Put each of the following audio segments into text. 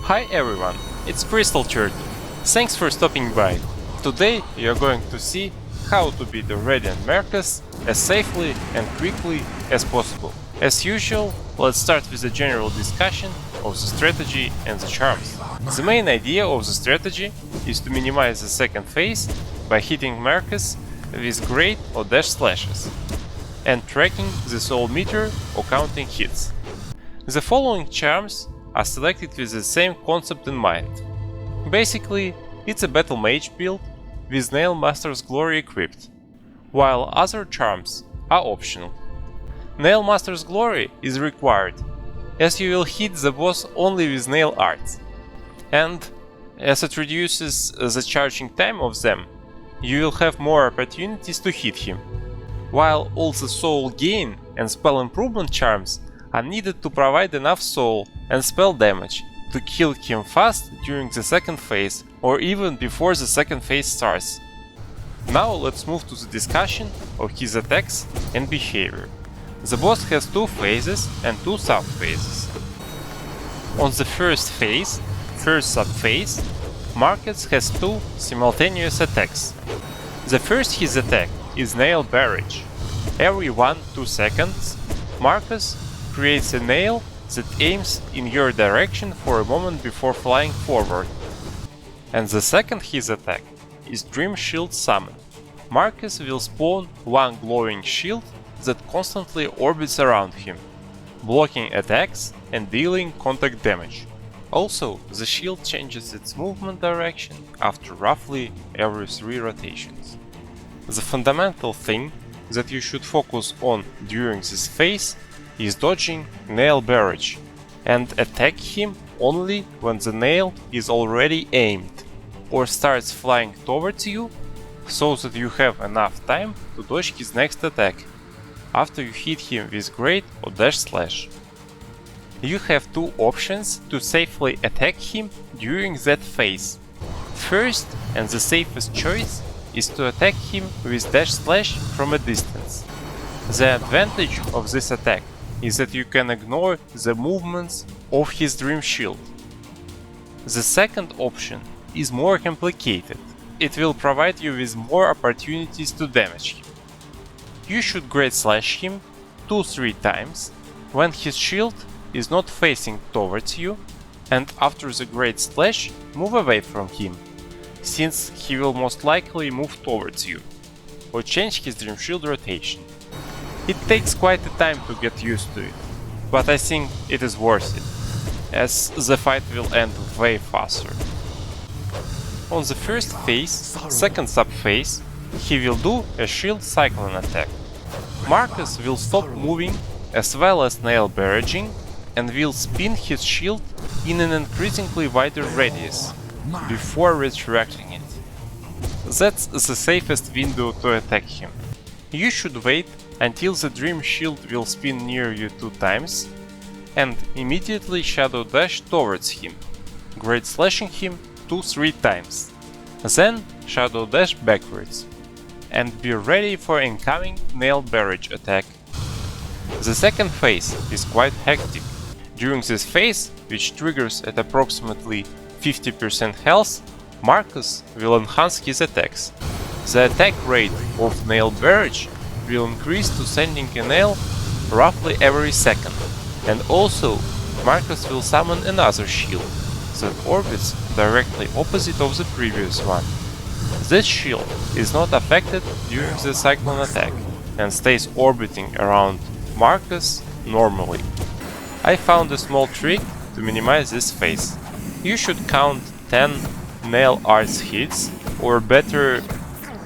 Hi everyone, it's Crystal Turtle. Thanks for stopping by. Today you're going to see how to beat the Radiant Markoth as safely and quickly as possible. As usual, let's start with a general discussion of the strategy and the charms. The main idea of the strategy is to minimize the second phase by hitting Markoth with great or dash slashes and tracking the soul meter or counting hits. The following charms are selected with the same concept in mind. Basically, it's a battle mage build with Nail Master's Glory equipped, while other charms are optional. Nail Master's Glory is required, as you will hit the boss only with nail arts, and as it reduces the charging time of them, you will have more opportunities to hit him, while also soul gain and spell improvement charms are needed to provide enough soul and spell damage to kill him fast during the second phase or even before the second phase starts. Now let's move to the discussion of his attacks and behavior. The boss has two phases and two sub-phases. On the first phase, first sub-phase, Markoth has two simultaneous attacks. The first his attack is Nail Barrage. Every 1-2 seconds, Markoth creates a nail that aims in your direction for a moment before flying forward. And the second his attack is Dream Shield Summon. Markoth will spawn one glowing shield that constantly orbits around him, blocking attacks and dealing contact damage. Also, the shield changes its movement direction after roughly every 3 rotations. The fundamental thing that you should focus on during this phase is dodging Nail Barrage and attack him only when the nail is already aimed or starts flying towards you, so that you have enough time to dodge his next attack after you hit him with great or dash slash. You have two options to safely attack him during that phase. First and the safest choice is to attack him with dash slash from a distance. The advantage of this attack is that you can ignore the movements of his Dream Shield. The second option is more complicated. It will provide you with more opportunities to damage him. You should Great Slash him 2-3 times when his shield is not facing towards you, and after the Great Slash, move away from him, since he will most likely move towards you, or change his Dream Shield rotation. It takes quite a time to get used to it, but I think it is worth it, as the fight will end way faster. On the first phase, second sub-phase, he will do a Shield Cyclone attack. Markoth will stop moving as well as nail barraging and will spin his shield in an increasingly wider radius before retracting it. That's the safest window to attack him. You should wait until the Dream Shield will spin near you 2 times and immediately Shadow Dash towards him, Great Slashing him 2-3 times. Then Shadow Dash backwards and be ready for incoming Nail Barrage attack. The second phase is quite hectic. During this phase, which triggers at approximately 50% health, Markoth will enhance his attacks. The attack rate of Nail Barrage will increase to sending a nail roughly every second, and also Markoth will summon another shield that orbits directly opposite of the previous one. This shield is not affected during the Cyclone attack and stays orbiting around Markoth normally. I found a small trick to minimize this phase. You should count 10 nail arts hits, or better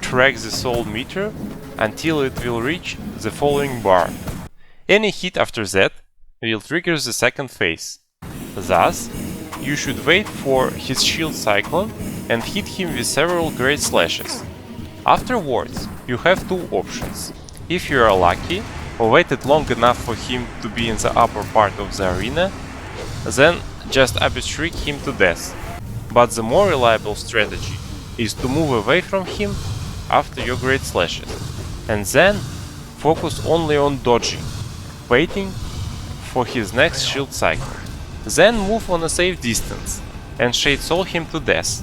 track the soul meter until it will reach the following bar. Any hit after that will trigger the second phase. Thus, you should wait for his Shield Cyclone and hit him with several Great Slashes. Afterwards, you have two options. If you are lucky, or waited long enough for him to be in the upper part of the arena, then just shriek him to death. But the more reliable strategy is to move away from him after your Great Slashes, and then focus only on dodging, waiting for his next Shield Cycle. Then move on a safe distance and Shade Soul him to death.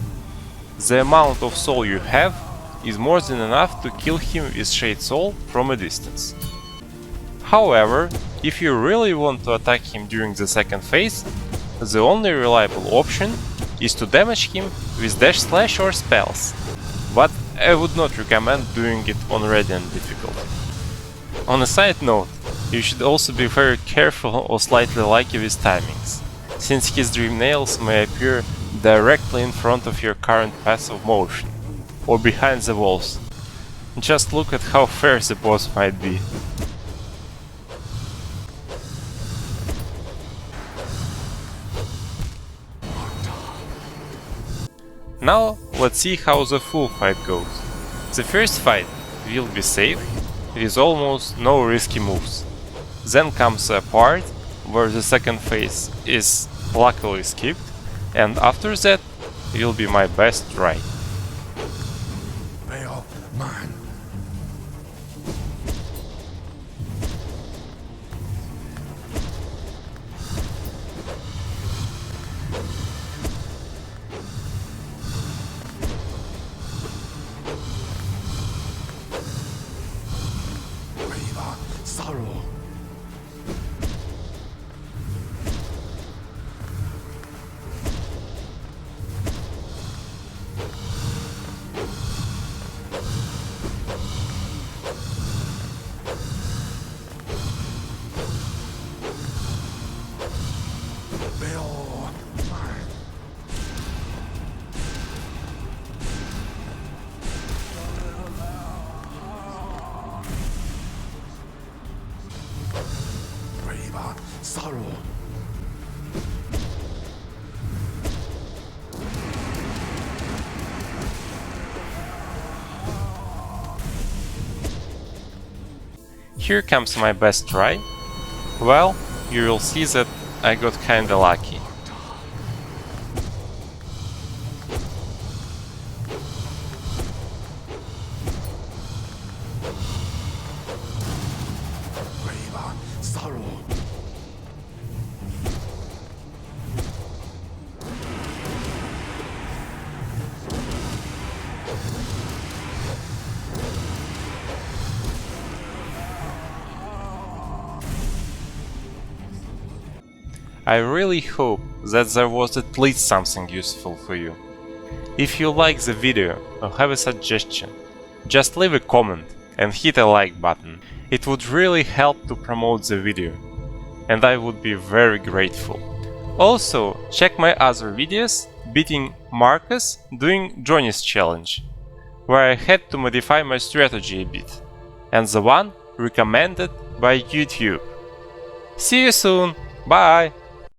The amount of soul you have is more than enough to kill him with Shade Soul from a distance. However, if you really want to attack him during the second phase, the only reliable option is to damage him with dash slash or spells, but I would not recommend doing it on Radiant difficulty. On a side note, you should also be very careful or slightly lucky with timings, since his dream nails may appear directly in front of your current path of motion, or behind the walls. Just look at how fair the boss might be. Now let's see how the full fight goes. The first fight will be safe, with almost no risky moves. Then comes a part where the second phase is luckily skipped, and after that will be my best try. Here comes my best try. Well, you will see that I got kinda lucky. I really hope that there was at least something useful for you. If you like the video or have a suggestion, just leave a comment and hit a like button. It would really help to promote the video, and I would be very grateful. Also, check my other videos beating Markoth doing Johnny's challenge, where I had to modify my strategy a bit, and the one recommended by YouTube. See you soon, bye!